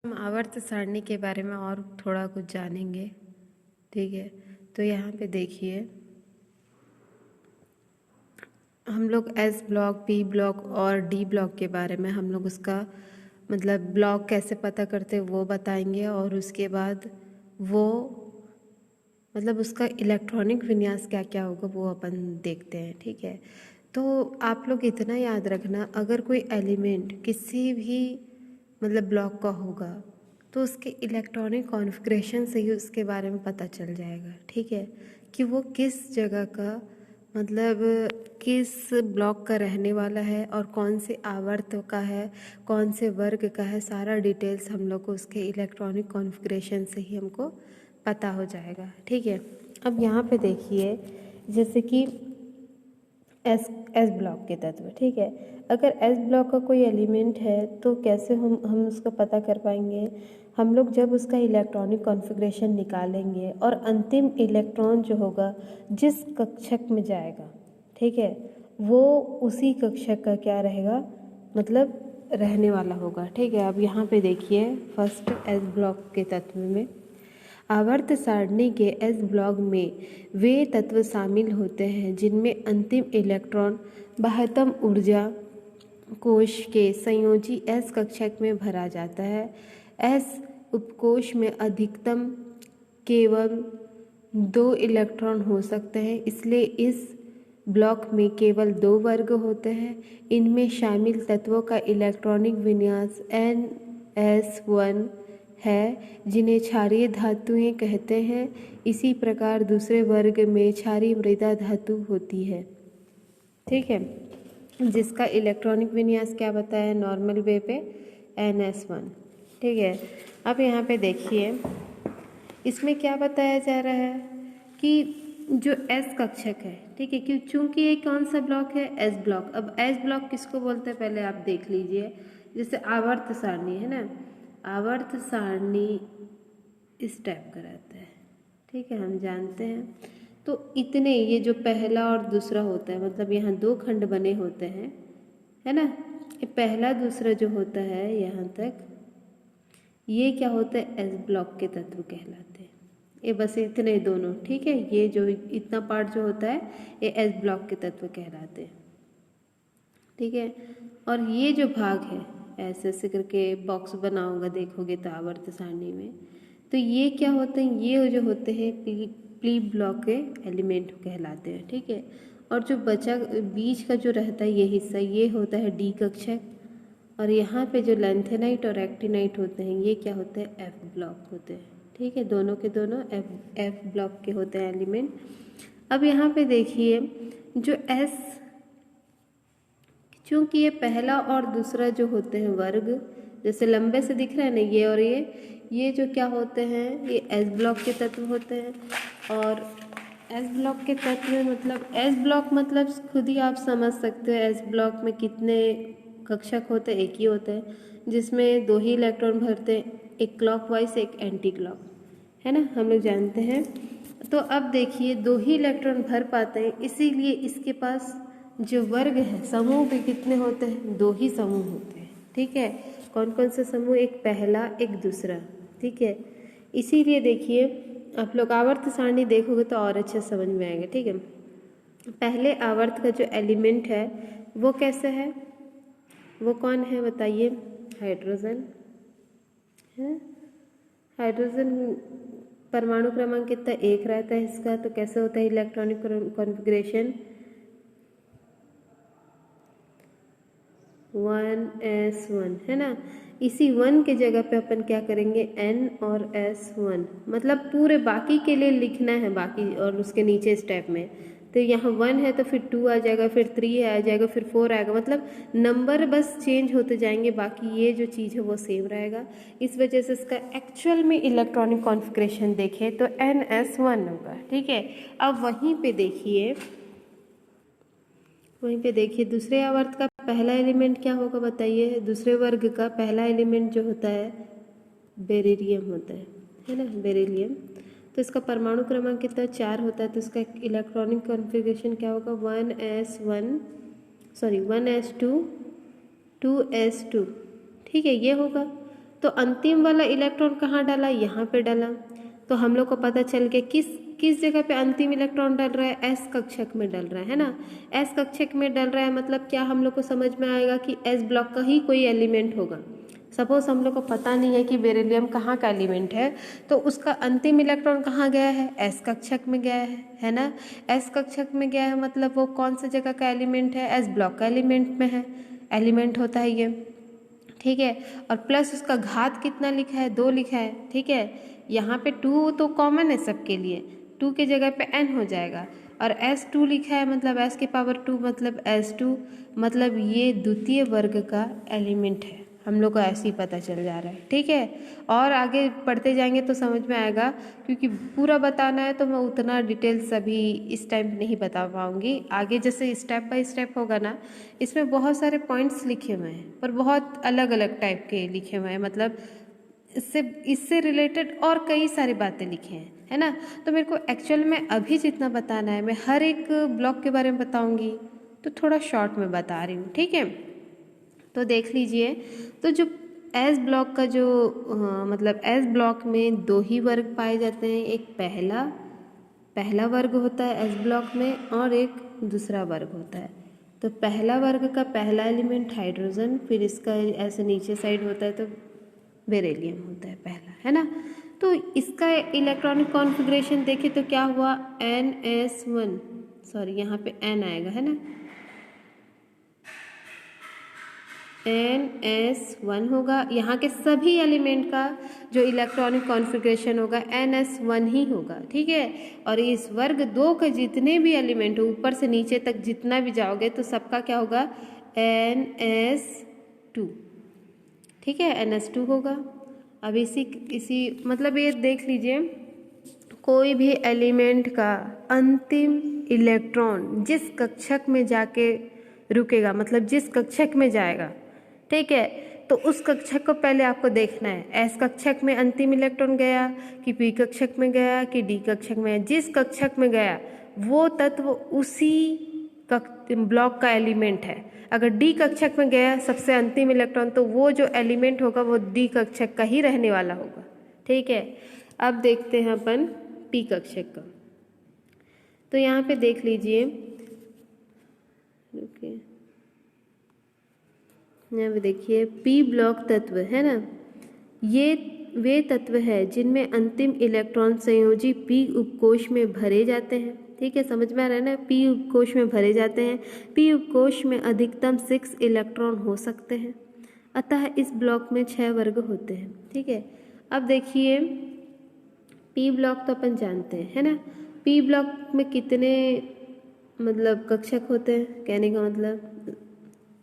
हम आवर्त सारणी के बारे में और थोड़ा कुछ जानेंगे। ठीक है, तो यहाँ पे देखिए हम लोग एस ब्लॉक, पी ब्लॉक और डी ब्लॉक के बारे में हम लोग उसका मतलब ब्लॉक कैसे पता करते हैं वो बताएंगे, और उसके बाद वो मतलब उसका इलेक्ट्रॉनिक विन्यास क्या क्या होगा वो अपन देखते हैं। ठीक है, तो आप लोग इतना याद रखना, अगर कोई एलिमेंट किसी भी मतलब ब्लॉक का होगा तो उसके इलेक्ट्रॉनिक कॉन्फ़िगरेशन से ही उसके बारे में पता चल जाएगा। ठीक है, कि वो किस जगह का मतलब किस ब्लॉक का रहने वाला है और कौन से आवर्त का है, कौन से वर्ग का है, सारा डिटेल्स हम लोग को उसके इलेक्ट्रॉनिक कॉन्फ़िगरेशन से ही हमको पता हो जाएगा। ठीक है, अब यहाँ पे देखिए जैसे कि एस ब्लॉक के तत्व। ठीक है, अगर एस ब्लॉक का कोई एलिमेंट है तो कैसे हम उसको पता कर पाएंगे? हम लोग जब उसका इलेक्ट्रॉनिक कॉन्फ़िगरेशन निकालेंगे और अंतिम इलेक्ट्रॉन जो होगा जिस कक्षक में जाएगा, ठीक है, वो उसी कक्षक का क्या रहेगा मतलब रहने वाला होगा। ठीक है, अब यहाँ पे देखिए फर्स्ट एस ब्लॉक के तत्व में आवर्त सारणी के एस ब्लॉक में वे तत्व शामिल होते हैं जिनमें अंतिम इलेक्ट्रॉन बाह्यतम ऊर्जा कोश के संयोजी एस कक्षक में भरा जाता है। एस उपकोश में अधिकतम केवल 2 इलेक्ट्रॉन हो सकते हैं, इसलिए इस ब्लॉक में केवल 2 वर्ग होते हैं। इनमें शामिल तत्वों का इलेक्ट्रॉनिक विन्यास NS1 है, जिन्हें क्षारीय धातुएं कहते हैं। इसी प्रकार दूसरे वर्ग में क्षारीय मृदा धातु होती है। ठीक है, जिसका इलेक्ट्रॉनिक विन्यास क्या बताया नॉर्मल वे पे NS1। ठीक है, अब यहाँ पे देखिए इसमें क्या बताया जा रहा है कि जो एस कक्षक है, ठीक है, क्यों चूंकि ये कौन सा ब्लॉक है एस ब्लॉक। अब एस ब्लॉक किसको बोलते हैं पहले आप देख लीजिए, जैसे आवर्त सारणी है ना, आवर्त सारणी इस टाइप का रहता है। ठीक है, हम जानते हैं। तो इतने ये जो पहला और दूसरा होता है मतलब यहाँ 2 खंड बने होते हैं, है ना, ये पहला दूसरा जो होता है यहाँ तक ये क्या होता है एस ब्लॉक के तत्व कहलाते हैं। ये बस इतने दोनों। ठीक है, ये जो इतना पार्ट जो होता है ये एस ब्लॉक के तत्व कहलाते हैं। ठीक है, और ये जो भाग है ऐसे ऐसे करके बॉक्स बना होगा देखोगे तो आवर्त सारणी में, तो ये क्या होते हैं, ये जो होते हैं पी ब्लॉक के एलिमेंट कहलाते हैं। ठीक है, और जो बचा बीच का जो रहता है ये हिस्सा ये होता है डी कक्षक, और यहाँ पे जो लेंथेनाइट और एक्टिनाइट होते हैं ये क्या होते हैं एफ ब्लॉक होते हैं। ठीक है, दोनों के दोनों एफ ब्लॉक के होते हैं एलिमेंट। अब यहाँ पे देखिए जो एस, चूँकि ये पहला और दूसरा जो होते हैं वर्ग जैसे लंबे से दिख रहा है ना ये, और ये जो क्या होते हैं ये एस ब्लॉक के तत्व होते हैं। और एस ब्लॉक के तत्व मतलब एस ब्लॉक मतलब खुद ही आप समझ सकते हो एस ब्लॉक में कितने कक्षक होते हैं, एक ही होते हैं, जिसमें 2 ही इलेक्ट्रॉन भरते हैं, एक क्लॉकवाइज एक एंटी क्लॉक, है ना, हम लोग जानते हैं। तो अब देखिए 2 ही इलेक्ट्रॉन भर पाते हैं, इसीलिए इसके पास जो वर्ग है समूह भी कितने होते हैं 2 ही समूह होते हैं। ठीक है, कौन कौन से समूह, एक पहला एक दूसरा। ठीक है, इसीलिए देखिए आप लोग आवर्त सारणी देखोगे तो और अच्छे समझ में आएंगे। ठीक है, पहले आवर्त का जो एलिमेंट है वो कैसे है, वो कौन है बताइए, हाइड्रोजन है। हाइड्रोजन परमाणु क्रमांक कितना 1 रहता है इसका, तो कैसे होता है इलेक्ट्रॉनिक कॉन्फ़िगरेशन 1s1, है ना। इसी 1 के जगह पे अपन क्या करेंगे n और s1 मतलब पूरे बाकी के लिए लिखना है बाकी, और उसके नीचे स्टेप में तो यहाँ 1 है तो फिर 2 आ जाएगा, फिर 3 आ जाएगा, फिर 4 आएगा, मतलब नंबर बस चेंज होते जाएंगे, बाकी ये जो चीज़ है वो सेम रहेगा। इस वजह से इसका एक्चुअल में इलेक्ट्रॉनिक कॉन्फ़िगरेशन देखें तो NS1 होगा। ठीक है, अब वहीं पे देखिए दूसरे आवर्त का पहला एलिमेंट क्या होगा बताइए, दूसरे वर्ग का पहला एलिमेंट जो होता है बेरिलियम होता है ना, बेरिलियम। तो इसका परमाणु क्रमांक कितना 4 होता है, तो इसका इलेक्ट्रॉनिक कॉन्फ़िगरेशन क्या होगा 1s2 2s2। ठीक है, ये होगा। तो अंतिम वाला इलेक्ट्रॉन कहाँ डाला, यहाँ पे डाला। तो हम लोग को पता चल गया किस जगह पे अंतिम इलेक्ट्रॉन डल रहा है, एस कक्षक में डल रहा है ना। एस कक्षक में डल रहा है मतलब क्या हम लोग को समझ में आएगा कि एस ब्लॉक का ही कोई एलिमेंट होगा। सपोज हम लोग को पता नहीं है कि बेरिलियम कहाँ का एलिमेंट है, तो उसका अंतिम इलेक्ट्रॉन कहाँ गया है, एस कक्षक में गया है ना। एस कक्षक में गया है मतलब वो कौन सा जगह का एलिमेंट है, एस ब्लॉक का एलिमेंट में है, एलिमेंट होता है ये, ठीक है। और प्लस उसका घात कितना लिखा है, 2 लिखा है, ठीक है। यहाँ पे 2 तो कॉमन है सबके लिए, 2 के जगह पे n हो जाएगा। और S2 लिखा है मतलब s की पावर 2 मतलब S2, मतलब ये द्वितीय वर्ग का एलिमेंट है। हम लोग को ऐसे ही पता चल जा रहा है, ठीक है। और आगे पढ़ते जाएंगे तो समझ में आएगा, क्योंकि पूरा बताना है तो मैं उतना डिटेल्स अभी इस टाइम नहीं बता पाऊँगी। आगे जैसे स्टेप बाय स्टेप होगा ना, इसमें बहुत सारे पॉइंट्स लिखे हुए हैं पर बहुत अलग अलग टाइप के लिखे हुए हैं, मतलब इससे रिलेटेड और कई सारी बातें लिखी हैं, है ना। तो मेरे को एक्चुअल में अभी जितना बताना है, मैं हर एक ब्लॉक के बारे में बताऊंगी, तो थोड़ा शॉर्ट में बता रही हूँ, ठीक है। तो देख लीजिए, तो जो एस ब्लॉक का जो मतलब एस ब्लॉक में 2 ही वर्ग पाए जाते हैं। एक पहला वर्ग होता है एस ब्लॉक में और एक दूसरा वर्ग होता है। तो पहला वर्ग का पहला एलिमेंट हाइड्रोजन, फिर इसका ऐसे नीचे साइड होता है तो बेरिलियम होता है पहला, है ना। तो इसका इलेक्ट्रॉनिक कॉन्फ़िगरेशन देखें तो क्या हुआ, NS1, सॉरी यहाँ पे N आएगा, है ना, NS1 होगा। यहाँ के सभी एलिमेंट का जो इलेक्ट्रॉनिक कॉन्फ़िगरेशन होगा NS1 ही होगा, ठीक है। और इस वर्ग 2 के जितने भी एलिमेंट हो, ऊपर से नीचे तक जितना भी जाओगे तो सबका क्या होगा, NS2, ठीक है, NS2 होगा। अब इसी मतलब ये देख लीजिए, कोई भी एलिमेंट का अंतिम इलेक्ट्रॉन जिस कक्षक में जाके रुकेगा, मतलब जिस कक्षक में जाएगा, ठीक है, तो उस कक्षक को पहले आपको देखना है, एस कक्षक में अंतिम इलेक्ट्रॉन गया कि पी कक्षक में गया कि डी कक्षक में। जिस कक्षक में गया वो तत्व उसी ब्लॉक का एलिमेंट है। अगर डी कक्षक में गया सबसे अंतिम इलेक्ट्रॉन, तो वो जो एलिमेंट होगा वो डी कक्षक का ही रहने वाला होगा, ठीक है। अब देखते हैं अपन पी कक्षक का। तो यहाँ पे देख लीजिए, ओके, यहाँ पे देखिए पी ब्लॉक तत्व है ना, ये वे तत्व है जिनमें अंतिम इलेक्ट्रॉन संयोजी पी उपकोष में भरे जाते हैं, ठीक है, समझ में आ रहा है ना। पी उपकोष में भरे जाते हैं। पी उपकोष में अधिकतम 6 इलेक्ट्रॉन हो सकते हैं, अतः इस ब्लॉक में 6 वर्ग होते हैं, ठीक है। अब देखिए पी ब्लॉक तो अपन जानते हैं, है ना। पी ब्लॉक में कितने मतलब कक्षक होते हैं, कहने का मतलब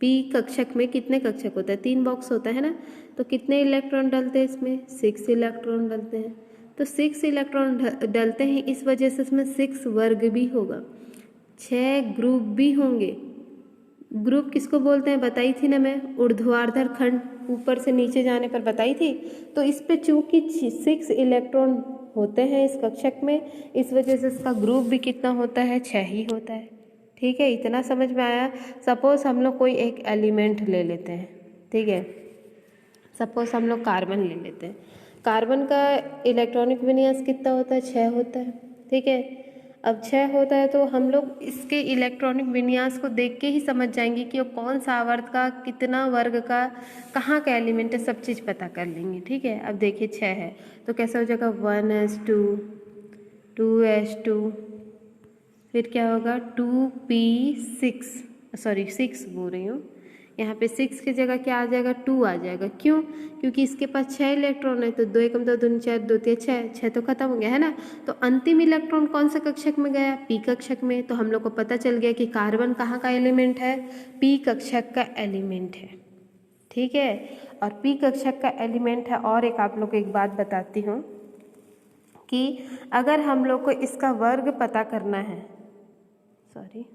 पी कक्षक में कितने कक्षक होते हैं, 3 बॉक्स होता है ना। तो कितने इलेक्ट्रॉन डलते हैं इसमें, 6 इलेक्ट्रॉन डलते हैं। तो 6 इलेक्ट्रॉन डलते हैं, इस वजह से इसमें 6 वर्ग भी होगा, 6 ग्रुप भी होंगे। ग्रुप किसको बोलते हैं बताई थी ना मैं, ऊर्ध्वाधर खंड, ऊपर से नीचे जाने पर बताई थी। तो इस पे चूंकि 6 इलेक्ट्रॉन होते हैं इस कक्षक में, इस वजह से इसका ग्रुप भी कितना होता है, 6 ही होता है, ठीक है। इतना समझ में आया। सपोज हम लोग कोई एक एलिमेंट ले लेते हैं, ठीक है, सपोज हम लोग कार्बन ले लेते हैं। कार्बन का इलेक्ट्रॉनिक विन्यास कितना होता है, 6 होता है, ठीक है। अब 6 होता है तो हम लोग इसके इलेक्ट्रॉनिक विन्यास को देख के ही समझ जाएंगे कि वो कौन सा आवर्त का, कितना वर्ग का, कहाँ का एलिमेंट है, सब चीज़ पता कर लेंगे, ठीक है। अब देखिए 6 है तो कैसा हो जाएगा, 1s2, 2s2, फिर क्या होगा 2p6, सॉरी 6 बोल रही हूँ, यहाँ पे 6 की जगह क्या आ जाएगा, 2 आ जाएगा। क्यों, क्योंकि इसके पास 6 इलेक्ट्रॉन है, तो 2 एकम 2 दूनी 4, 2 3 6 तो खत्म हो गया, है ना। तो अंतिम इलेक्ट्रॉन कौन से कक्षक में गया, पी कक्षक में। तो हम लोग को पता चल गया कि कार्बन कहाँ का एलिमेंट है, पी कक्षक का एलिमेंट है, ठीक है। और पी कक्षक का एलिमेंट है। और एक आप लोग को एक बात बताती हूँ कि अगर हम लोग को इसका वर्ग पता करना है, सॉरी,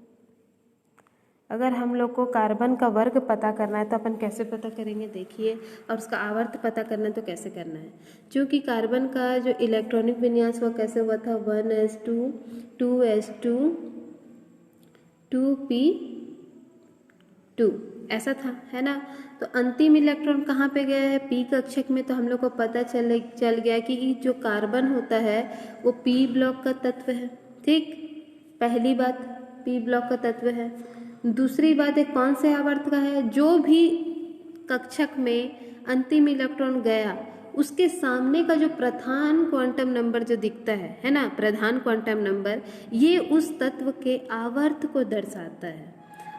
अगर हम लोग को कार्बन का वर्ग पता करना है तो अपन कैसे पता करेंगे, देखिए। और उसका आवर्त पता करना है तो कैसे करना है, क्योंकि कार्बन का जो इलेक्ट्रॉनिक विन्यास हुआ कैसे हुआ था, 1s2, 2s2, 2p2, ऐसा था, है ना। तो अंतिम इलेक्ट्रॉन कहाँ पे गया है, पी कक्षक में। तो हम लोग को पता चल गया कि जो कार्बन होता है वो पी ब्लॉक का तत्व है। ठीक, पहली बात पी ब्लॉक का तत्व है। दूसरी बात है कौन से आवर्त का है, जो भी कक्षक में अंतिम इलेक्ट्रॉन गया उसके सामने का जो प्रधान क्वांटम नंबर जो दिखता है ना, प्रधान क्वांटम नंबर, ये उस तत्व के आवर्त को दर्शाता है।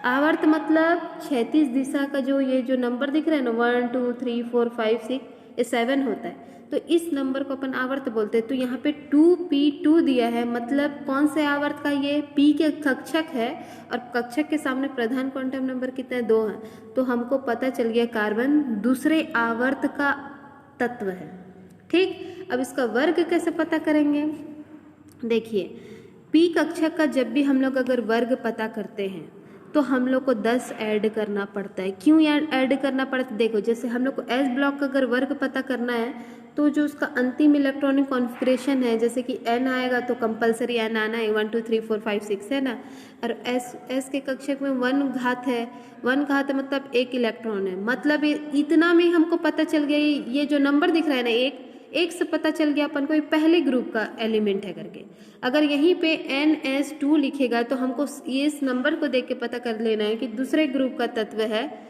आवर्त मतलब क्षैतिज दिशा का ये जो नंबर दिख रहा है ना, 1 2 3 4 5 6 ये 7 होता है। तो इस नंबर को अपन आवर्त बोलते हैं। तो यहाँ पे 2p2 दिया है, मतलब कौन से आवर्त का, ये p के कक्षक है और कक्षक के सामने प्रधान क्वांटम नंबर कितने, 2 हैं। तो हमको पता चल गया कार्बन दूसरे आवर्त का तत्व है। ठीक, अब इसका वर्ग कैसे पता करेंगे, देखिए p कक्षक का जब भी हम लोग अगर वर्ग पता करते हैं तो हम लोग को 10 ऐड करना पड़ता है। क्यों ऐड करना पड़ता है, देखो जैसे हम लोग को एस ब्लॉक का अगर वर्ग पता करना है तो जो उसका अंतिम इलेक्ट्रॉनिक कॉन्फ़िगरेशन है, जैसे कि n आएगा तो कंपलसरी n आना है, 1 2 3 4 5 6 है ना। और s के कक्षक में 1 घात है, 1 घात मतलब 1 इलेक्ट्रॉन है। मतलब इतना में हमको पता चल गया, ये जो नंबर दिख रहा है ना, एक से पता चल गया अपन को ये पहले ग्रुप का एलिमेंट है करके। अगर यहीं पे NS2 लिखेगा तो हमको इस नंबर को देख के पता कर लेना है कि दूसरे ग्रुप का तत्व है।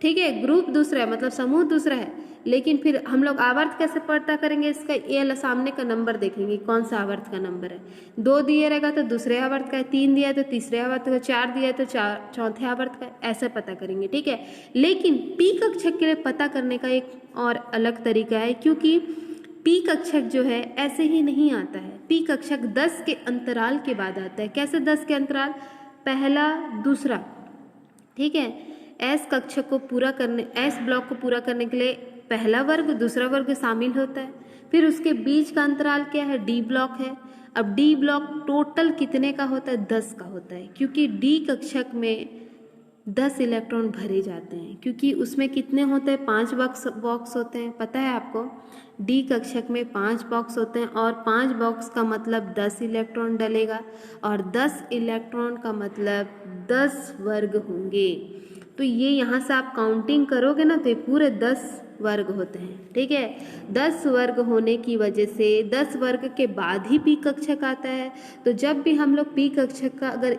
ठीक है, ग्रुप दूसरा है मतलब समूह दूसरा है। लेकिन फिर हम लोग आवर्त कैसे पता करेंगे, इसका ये सामने का नंबर देखेंगे कौन सा आवर्त का नंबर है। 2 दिया रहेगा तो दूसरे आवर्त का है, 3 दिया है तो तीसरे आवर्त का, 4 दिया है तो चौथे आवर्त का, ऐसे पता करेंगे। ठीक है, लेकिन पी कक्षक के लिए पता करने का एक और अलग तरीका है, क्योंकि पी कक्षक जो है ऐसे ही नहीं आता है। पी कक्षक 10 के अंतराल के बाद आता है। कैसे 10 के अंतराल, पहला दूसरा। ठीक है, एस कक्षक को पूरा करने, एस ब्लॉक को पूरा करने के लिए पहला वर्ग दूसरा वर्ग शामिल होता है। फिर उसके बीच का अंतराल क्या है, डी ब्लॉक है। अब डी ब्लॉक टोटल कितने का होता है, 10 का होता है, क्योंकि डी कक्षक में 10 इलेक्ट्रॉन भरे जाते हैं। क्योंकि उसमें कितने होते हैं, 5 बॉक्स होते हैं, पता है आपको। डी कक्षक में 5 बॉक्स होते हैं और 5 बॉक्स का मतलब 10 इलेक्ट्रॉन डलेगा और 10 इलेक्ट्रॉन का मतलब 10 वर्ग होंगे। तो ये यहाँ से आप काउंटिंग करोगे ना तो ये पूरे 10 वर्ग होते हैं। ठीक है, 10 वर्ग होने की वजह से 10 वर्ग के बाद ही पी कक्षक आता है। तो जब भी हम लोग पी कक्षक का अगर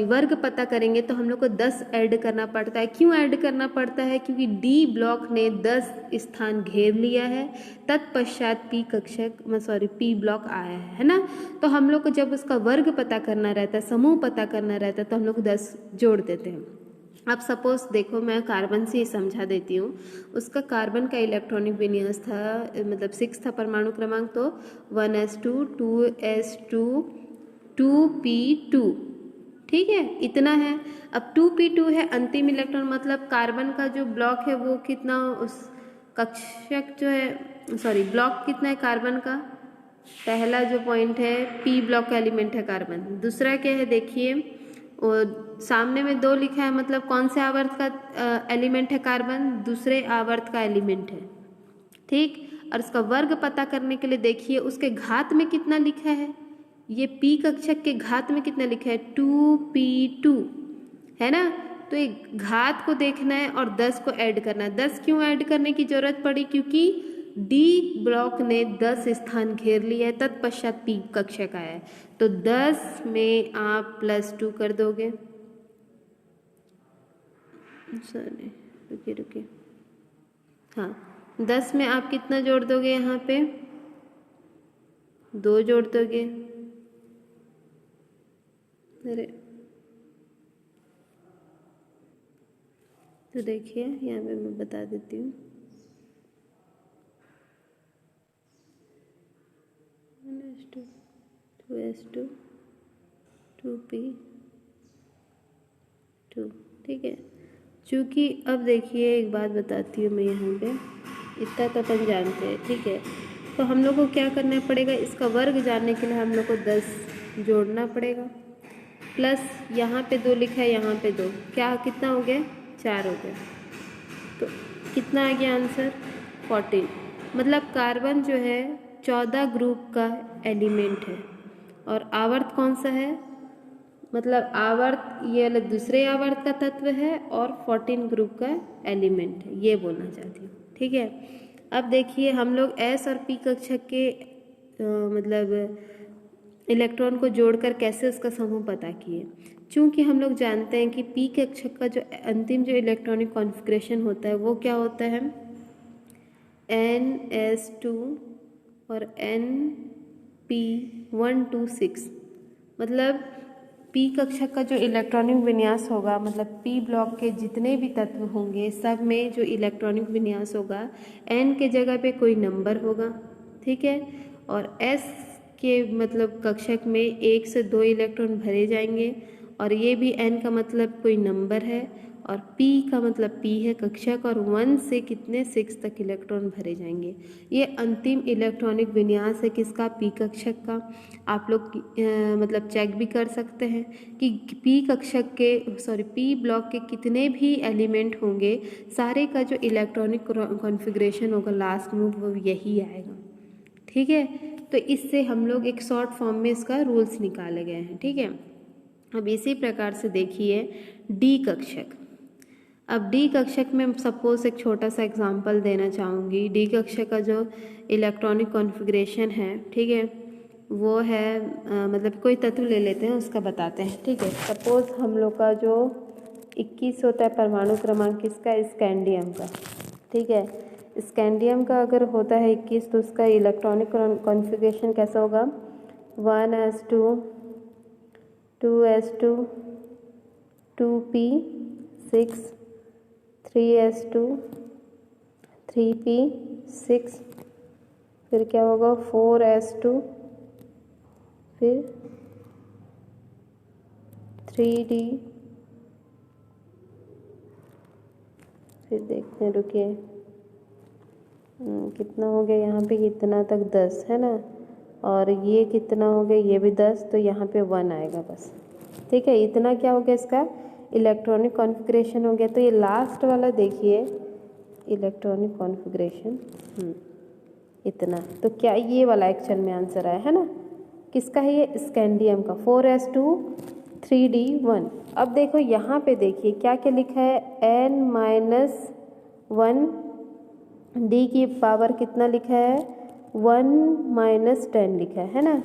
वर्ग पता करेंगे तो हम लोग को 10 ऐड करना पड़ता है। क्यों ऐड करना पड़ता है, क्योंकि डी ब्लॉक ने 10 स्थान घेर लिया है, तत्पश्चात पी ब्लॉक आया है ना। तो हम लोग को जब उसका वर्ग पता करना रहता है, समूह पता करना रहता है, तो हम लोग 10 जोड़ देते हैं। अब सपोज देखो, मैं कार्बन से ही समझा देती हूँ। उसका कार्बन का इलेक्ट्रॉनिक विन्यास था, मतलब 6 था परमाणु क्रमांक, तो 1s2 2s2 2p2। ठीक है, इतना है। अब 2p2 है अंतिम इलेक्ट्रॉन, मतलब कार्बन का जो ब्लॉक है वो कितना, उस कक्षक जो है ब्लॉक कितना है कार्बन का। पहला जो पॉइंट है पी ब्लॉक का एलिमेंट है कार्बन। दूसरा क्या है, देखिए और सामने में 2 लिखा है, मतलब कौन से आवर्त का एलिमेंट है कार्बन, दूसरे आवर्त का एलिमेंट है। ठीक, और उसका वर्ग पता करने के लिए देखिए उसके घात में कितना लिखा है, ये पी कक्षक के घात में कितना लिखा है, 2p2 है ना। तो एक घात को देखना है और 10 को ऐड करना है। 10 क्यों ऐड करने की जरूरत पड़ी, क्योंकि डी ब्लॉक ने 10 स्थान घेर लिया है, तत्पश्चात पी कक्षक आया है। तो 10 में आप +2 कर दोगे, रुकिए हाँ, 10 में आप कितना जोड़ दोगे, यहाँ पे 2 जोड़ दोगे। अरे तो देखिए यहाँ पे मैं बता देती हूँ, 1s2 2s2 2p2। ठीक है, चूँकि अब देखिए एक बात बताती हूँ मैं, यहाँ पे इतना तो अपन जानते हैं। ठीक है, तो हम लोग को क्या करना पड़ेगा, इसका वर्ग जानने के लिए हम लोग को 10 जोड़ना पड़ेगा, प्लस यहाँ पे 2 लिखा है, यहाँ पे 2, क्या कितना हो गया, 4 हो गया। तो कितना आ गया आंसर, 14। मतलब कार्बन जो है 14 ग्रुप का एलिमेंट है और आवर्त कौन सा है, मतलब आवर्त ये वाला दूसरे आवर्त का तत्व है और 14 ग्रुप का एलिमेंट है, ये बोलना चाहती हूँ। ठीक है, अब देखिए हम लोग एस और पी कक्षक के मतलब इलेक्ट्रॉन को जोड़कर कैसे उसका समूह पता किए। चूंकि हम लोग जानते हैं कि पी कक्षक का जो अंतिम जो इलेक्ट्रॉनिक कॉन्फ़िगरेशन होता है वो क्या होता है, NS2 और NP126। मतलब पी कक्षक का जो इलेक्ट्रॉनिक विन्यास होगा, मतलब पी ब्लॉक के जितने भी तत्व होंगे सब में जो इलेक्ट्रॉनिक विन्यास होगा, N के जगह पे कोई नंबर होगा, ठीक है, और S के मतलब कक्षक में 1 से 2 इलेक्ट्रॉन भरे जाएंगे, और ये भी N का मतलब कोई नंबर है, और P का मतलब P है कक्षक, और 1 से कितने 6 तक इलेक्ट्रॉन भरे जाएंगे। ये अंतिम इलेक्ट्रॉनिक विन्यास है किसका, P कक्षक का। आप लोग मतलब चेक भी कर सकते हैं कि P कक्षक के P ब्लॉक के कितने भी एलिमेंट होंगे, सारे का जो इलेक्ट्रॉनिक कॉन्फ़िगरेशन होगा लास्ट में वो यही आएगा। ठीक है, तो इससे हम लोग एक शॉर्ट फॉर्म में इसका रूल्स निकाले गए हैं। ठीक है, अब इसी प्रकार से देखिए डी कक्षक। अब डी कक्षक में सपोज एक छोटा सा एग्जांपल देना चाहूँगी। डी कक्षक का जो इलेक्ट्रॉनिक कॉन्फ़िगरेशन है, ठीक है, वो है मतलब कोई तत्व ले लेते हैं उसका बताते हैं। ठीक है, सपोज हम लोग का जो 21 होता है परमाणु क्रमांक किसका, स्कैंडियम का। ठीक है, स्कैंडियम का अगर होता है 21 तो उसका इलेक्ट्रॉनिक कॉन्फ़िगरेशन कैसा होगा, 1s2 2s2 2p6 3s2 3p6, फिर क्या होगा 4s2, फिर 3d, फिर देखते हैं, रुकिए कितना हो गया यहाँ पे, कितना तक 10 है ना, और ये कितना हो गया, ये भी 10, तो यहाँ पे 1 आएगा बस। ठीक है, इतना क्या हो गया इसका इलेक्ट्रॉनिक कॉन्फ़िगरेशन हो गया। तो ये लास्ट वाला देखिए इलेक्ट्रॉनिक कॉन्फ़िगरेशन इतना, तो क्या ये वाला एक्चुअल में आंसर आया है ना, किसका है ये, स्कैंडियम का, 4s2 3d1। अब देखो यहाँ पे देखिए क्या क्या लिखा है, n-1 डी की पावर कितना लिखा है, 1 - 10 लिखा है ना,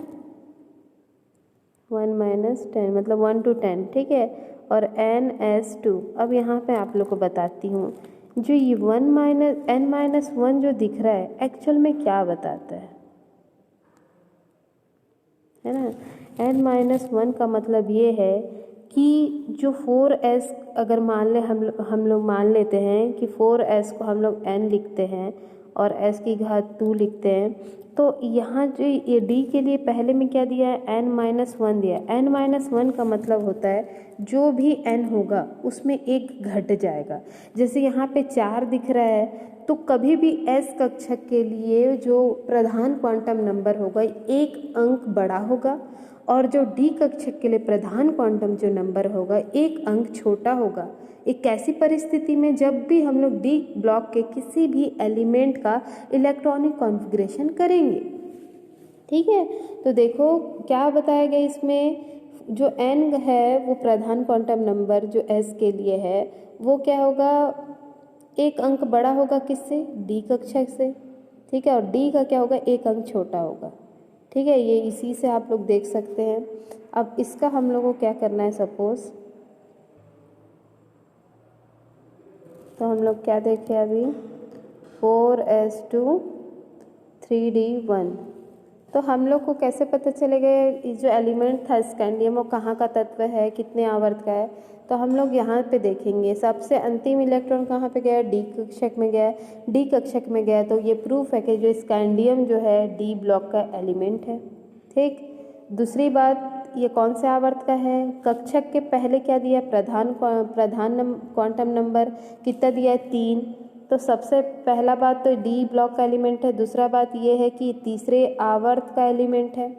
1 - 10 मतलब 1 to 10। ठीक है, और NS2। अब यहाँ पे आप लोग को बताती हूँ, जो ये n-1 जो दिख रहा है एक्चुअल में क्या बताता है ना। n-1 का मतलब ये है कि जो 4s अगर मान ले हम लोग मान लेते हैं कि 4s को हम लोग n लिखते हैं और s की घात 2 लिखते हैं, तो यहाँ जो ये d के लिए पहले में क्या दिया है, n-1 दिया है। n-1 का मतलब होता है जो भी n होगा उसमें एक घट जाएगा। जैसे यहाँ पे 4 दिख रहा है, तो कभी भी s कक्षक के लिए जो प्रधान क्वांटम नंबर होगा एक अंक बड़ा होगा, और जो डी कक्षक के लिए प्रधान क्वांटम जो नंबर होगा एक अंक छोटा होगा। एक ऐसी परिस्थिति में जब भी हम लोग डी ब्लॉक के किसी भी एलिमेंट का इलेक्ट्रॉनिक कॉन्फ़िगरेशन करेंगे। ठीक है, तो देखो क्या बताया गया इसमें, जो n है वो प्रधान क्वांटम नंबर जो s के लिए है वो क्या होगा, एक अंक बड़ा होगा किससे, डी कक्षक से। ठीक है, और d का क्या होगा, एक अंक छोटा होगा। ठीक है, ये इसी से आप लोग देख सकते हैं। अब इसका हम लोगों को क्या करना है, सपोज तो हम लोग क्या देखें अभी, 4s2 3d1। तो हम लोग को कैसे पता चलेगा ये जो एलिमेंट था स्कैंडियम वो कहाँ का तत्व है, कितने आवर्त का है, तो हम लोग यहाँ पे देखेंगे सबसे अंतिम इलेक्ट्रॉन कहाँ पे गया, डी कक्षक में गया। डी कक्षक में गया तो ये प्रूफ है कि जो स्कैंडियम जो है डी ब्लॉक का एलिमेंट है। ठीक, दूसरी बात ये कौन से आवर्त का है, कक्षक के पहले क्या दिया, प्रधान क्वांटम नंबर कितना दिया है, 3। तो सबसे पहला बात तो डी ब्लॉक का एलिमेंट है। दूसरा बात ये है कि तीसरे आवर्त का एलिमेंट है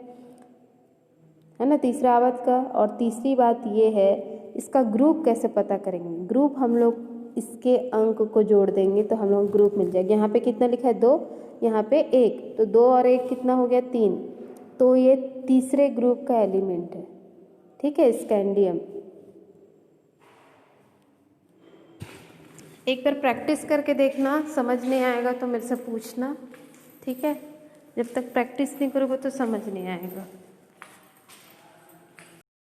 ना, तीसरा आवर्त का। और तीसरी बात ये है इसका ग्रुप कैसे पता करेंगे, ग्रुप हम लोग इसके अंक को जोड़ देंगे तो हम लोग ग्रुप मिल जाएगा। यहाँ पे कितना लिखा है, 2, यहाँ पे 1, तो 2 और 1 कितना हो गया, 3, तो ये तीसरे ग्रुप का एलिमेंट है। ठीक है, स्कैंडियम। एक बार प्रैक्टिस करके देखना, समझ नहीं आएगा तो मेरे से पूछना, ठीक है। जब तक प्रैक्टिस नहीं करोगे तो समझ नहीं आएगा।